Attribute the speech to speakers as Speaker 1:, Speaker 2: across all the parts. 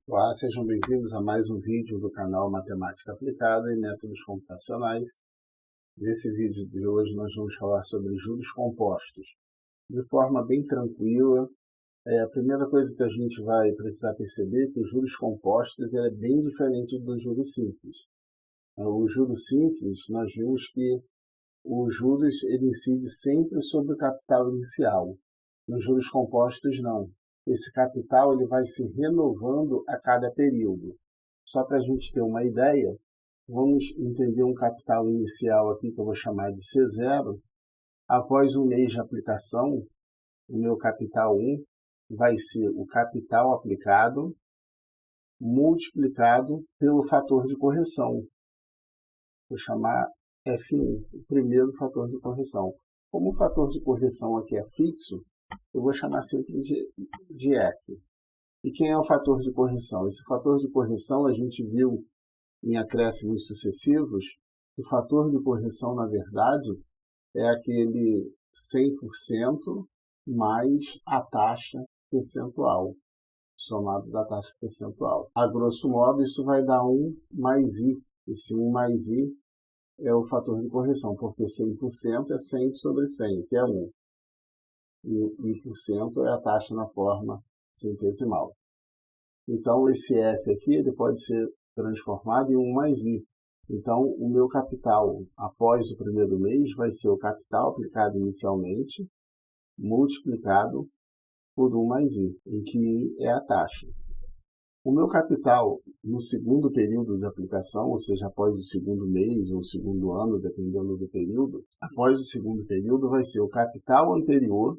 Speaker 1: Olá, sejam bem-vindos a mais um vídeo do canal Matemática Aplicada e Métodos Computacionais. Nesse vídeo de hoje nós vamos falar sobre juros compostos. De forma bem tranquila, a primeira coisa que a gente vai precisar perceber é que os juros compostos é bem diferente dos juros simples. O juros simples, nós vimos que os juros ele incide sempre sobre o capital inicial. Nos juros compostos, não. Esse capital ele vai se renovando a cada período. Só para a gente ter uma ideia, vamos entender um capital inicial aqui que eu vou chamar de C0. Após um mês de aplicação, o meu capital 1 vai ser o capital aplicado multiplicado pelo fator de correção. Vou chamar F1, o primeiro fator de correção. Como o fator de correção aqui é fixo, eu vou chamar sempre de F. E quem é o fator de correção? Esse fator de correção a gente viu em acréscimos sucessivos. O fator de correção, na verdade, é aquele 100% mais a taxa percentual, somado da taxa percentual. A grosso modo, isso vai dar 1 mais I. Esse 1 mais I é o fator de correção, porque 100% é 100 sobre 100, que é 1. E o I% é a taxa na forma centesimal. Então, esse F aqui ele pode ser transformado em 1 mais I. Então, o meu capital após o primeiro mês vai ser o capital aplicado inicialmente, multiplicado por 1 mais I, em que I é a taxa. O meu capital no segundo período de aplicação, ou seja, após o segundo mês ou o segundo ano, dependendo do período, após o segundo período vai ser o capital anterior,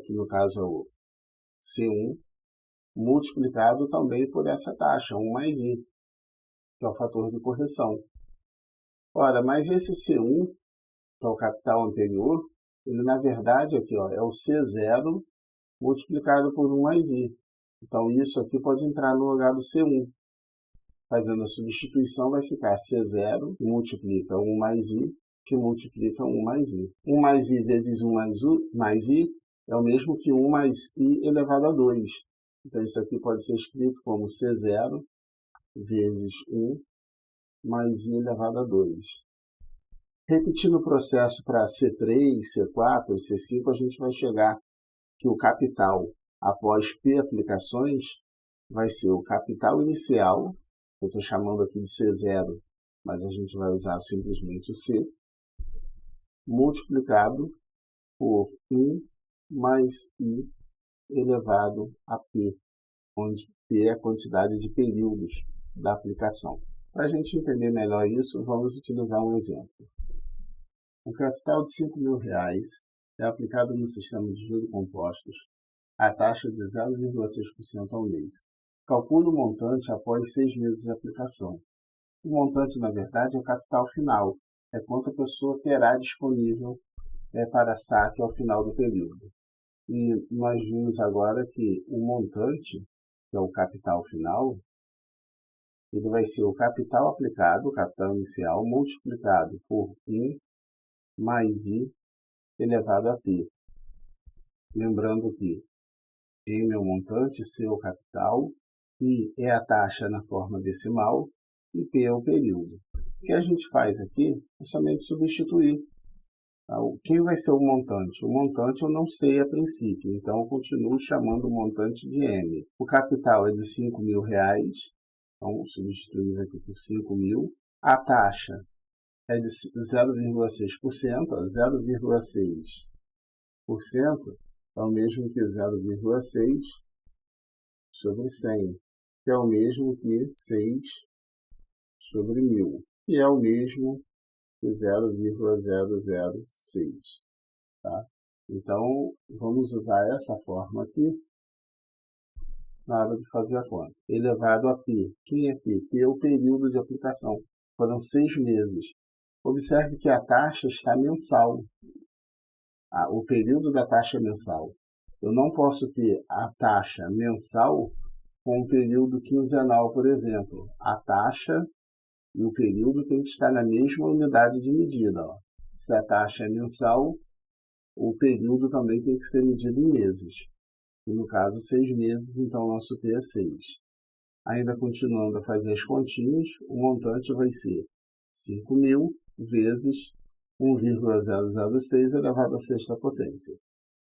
Speaker 1: que no caso é o C1, multiplicado também por essa taxa, 1 mais I, que é o fator de correção. Ora, mas esse C1, que é o capital anterior, ele na verdade aqui, é o C0 multiplicado por 1 mais I. Então isso aqui pode entrar no lugar do C1. Fazendo a substituição vai ficar C0 que multiplica 1 mais I, que multiplica 1 mais I. 1 mais I vezes 1 mais I é o mesmo que 1 mais I elevado a 2. Então isso aqui pode ser escrito como C0 vezes 1 mais I elevado a 2. Repetindo o processo para C3, C4, C5, a gente vai chegar que o capital após P aplicações vai ser o capital inicial, eu estou chamando aqui de C0, mas a gente vai usar simplesmente o C, multiplicado por 1 mais I elevado a P, onde P é a quantidade de períodos da aplicação. Para a gente entender melhor isso, vamos utilizar um exemplo. Um capital de R$ 5.000 é aplicado no sistema de juros compostos a taxa de 0,6% ao mês. Calcule o montante após 6 meses de aplicação. O montante, na verdade, é o capital final, é quanto a pessoa terá disponível para saque ao final do período. E nós vimos agora que o montante, que é o capital final, ele vai ser o capital aplicado, o capital inicial, multiplicado por 1 mais I elevado a P. Lembrando que M é o montante, C é o capital, I é a taxa na forma decimal e P é o período. O que a gente faz aqui é somente substituir. Quem vai ser o montante? O montante eu não sei a princípio, então eu continuo chamando o montante de M. O capital é de R$ 5.000, então substituímos aqui por 5.000. A taxa é de 0,6%, 0,6% é o mesmo que 0,6 sobre 100, que é o mesmo que 6 sobre 1.000, e é o mesmo que 0,006. Tá? Então, vamos usar essa forma aqui na hora de fazer a conta. Elevado a P. Quem é P? P é o período de aplicação. Foram 6 meses. Observe que a taxa está mensal. O período da taxa mensal. Eu não posso ter a taxa mensal com o período quinzenal, por exemplo. A taxa e o período tem que estar na mesma unidade de medida. Se a taxa é mensal, o período também tem que ser medido em meses. E no caso, 6 meses, então nosso P é 6. Ainda continuando a fazer as continhas, o montante vai ser 5.000 vezes 1,006 elevado à sexta potência.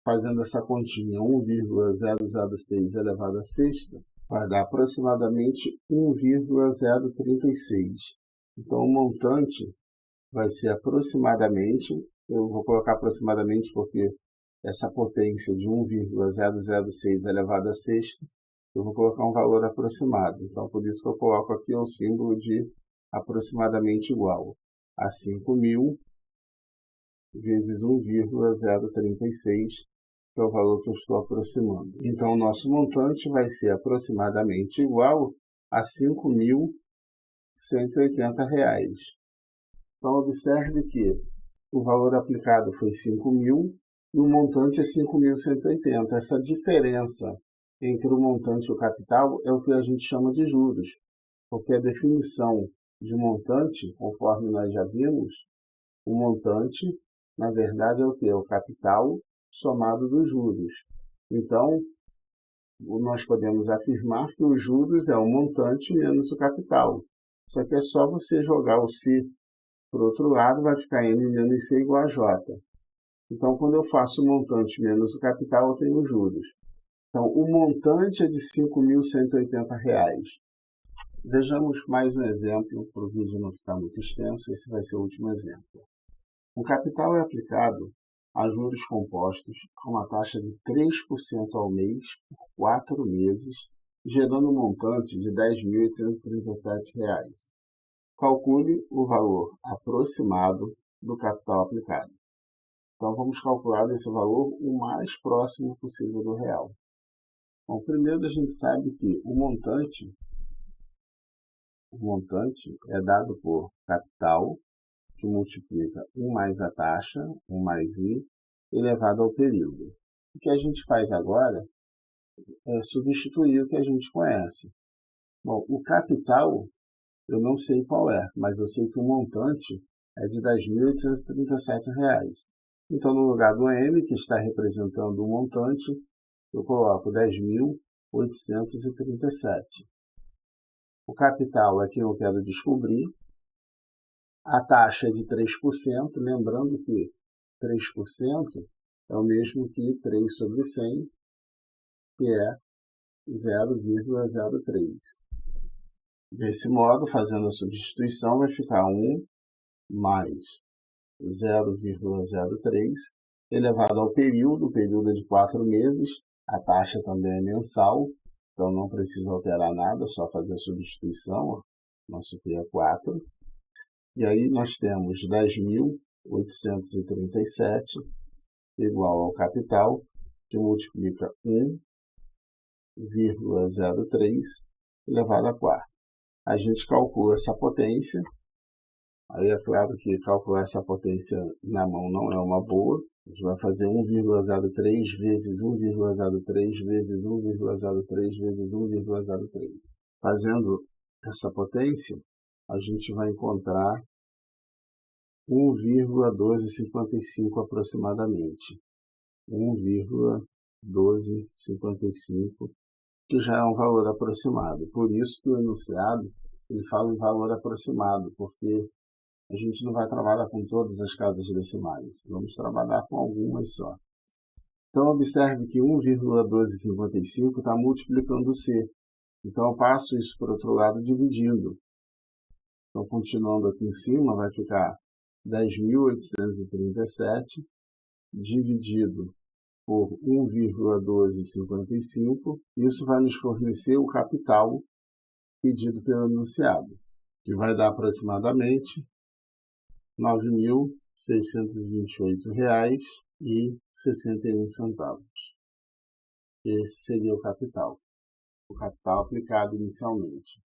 Speaker 1: Fazendo essa continha, 1,006 elevado à sexta, vai dar aproximadamente 1,036. Então, o montante vai ser aproximadamente, eu vou colocar aproximadamente porque essa potência de 1,006 elevado à sexta, eu vou colocar um valor aproximado. Então, por isso que eu coloco aqui o símbolo de aproximadamente igual a 5.000 vezes 1,036, que é o valor que eu estou aproximando. Então, o nosso montante vai ser aproximadamente igual a R$ 5.180. Então, observe que o valor aplicado foi 5.000 e o montante é 5.180. Essa diferença entre o montante e o capital é o que a gente chama de juros, porque a definição de montante, conforme nós já vimos, o montante, na verdade, é o que? É o capital somado dos juros. Então, nós podemos afirmar que os juros é o montante menos o capital. Só que é só você jogar o C para o outro lado, vai ficar M menos C igual a J. Então, quando eu faço o montante menos o capital, eu tenho os juros. Então, o montante é de R$ 5.180. Vejamos mais um exemplo, para o vídeo não ficar muito extenso. Esse vai ser o último exemplo. O capital é aplicado a juros compostos com uma taxa de 3% ao mês por 4 meses, gerando um montante de R$ 10.837. Calcule o valor aproximado do capital aplicado. Então, vamos calcular esse valor o mais próximo possível do real. Bom, primeiro a gente sabe que o montante é dado por capital, que multiplica 1 mais a taxa, 1 mais I, elevado ao período. O que a gente faz agora é substituir o que a gente conhece. Bom, o capital eu não sei qual é, mas eu sei que o montante é de R$ 10.837. Então, no lugar do M, que está representando o montante, eu coloco 10.837. O capital é que eu quero descobrir. A taxa é de 3%, lembrando que 3% é o mesmo que 3 sobre 100, que é 0,03. Desse modo, fazendo a substituição, vai ficar 1 mais 0,03 elevado ao período. O período é de 4 meses, a taxa também é mensal, então não preciso alterar nada, só fazer a substituição. Nosso P é 4. E aí nós temos 10.837 igual ao capital, que multiplica 1,03 elevado a 4. A gente calcula essa potência. Aí é claro que calcular essa potência na mão não é uma boa. A gente vai fazer 1,03 vezes 1,03 vezes 1,03 vezes 1,03. Fazendo essa potência, a gente vai encontrar 1,1255 aproximadamente. 1,1255, que já é um valor aproximado. Por isso que o enunciado ele fala em valor aproximado, porque a gente não vai trabalhar com todas as casas decimais, vamos trabalhar com algumas só. Então, observe que 1,1255 está multiplicando C. Então, eu passo isso para o outro lado dividindo. Então, continuando aqui em cima, vai ficar 10.837 dividido por 1,1255. Isso vai nos fornecer o capital pedido pelo enunciado, que vai dar aproximadamente R$ 9.628,61. Esse seria o capital aplicado inicialmente.